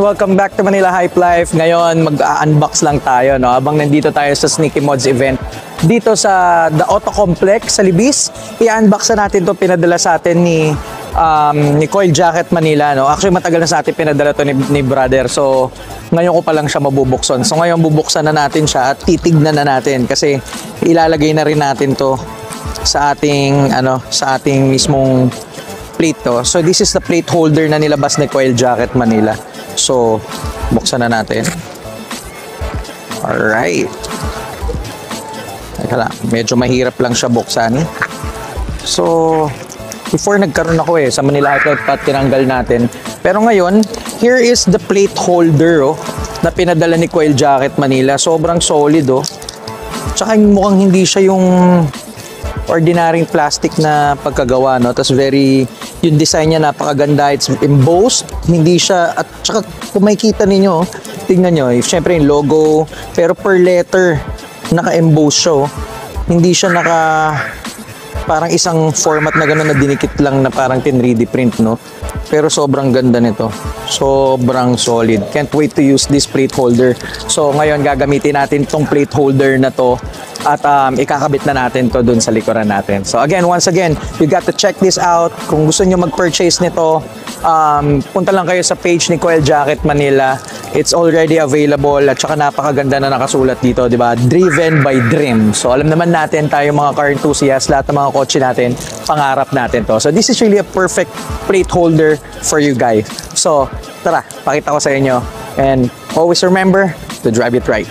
Welcome back to Manila Hype Life. Ngayon, mag-unbox lang tayo, no? Habang nandito tayo sa Sneaky Mods event dito sa The Auto Complex sa Libis. I-unbox na natin 'to, pinadala sa atin ni Coil Jacket Manila, no? Actually, matagal na sa atin pinadala 'to ni brother. So, ngayon ko pa lang siya mabubuksan. So, ngayon bubuksan na natin siya at titignan na natin kasi ilalagay na rin natin 'to sa ating mismong plate to. So, this is the plate holder na nilabas ni Coil Jacket Manila. So, buksan na natin. Alright. Teka lang, medyo mahirap lang siya buksan. So, before nagkaroon ako sa Manila Hype Life Pat, tinanggal natin. Pero ngayon, here is the plate holder na pinadala ni Coil Jacket Manila. Sobrang solid Tsaka mukhang hindi siya yung ordinaryong plastic na pagkagawa, no? Tapos yung design niya napakaganda, it's embossed, hindi siya, at saka kung makikita ninyo, tingnan nyo, syempre yung logo, pero per letter, naka-emboss siya, hindi siya parang isang format na gano'n na dinikit lang na parang 3D print, no? Pero sobrang ganda nito. Sobrang solid. Can't wait to use this plate holder. So ngayon gagamitin natin tong plate holder na to at ikakabit na natin to dun sa likuran natin. So again, once again, you got to check this out. Kung gusto nyo mag-purchase nito, punta lang kayo sa page ni Coil Jacket Manila. It's already available at saka napakaganda na nakasulat dito, di ba? Driven by Dream. So alam naman natin tayo mga car enthusiasts, lahat ng mga kotse natin, pangarap natin to. So this is really a perfect plate holder for you guys. So tara, pakita ko sa inyo. And always remember to drive it right.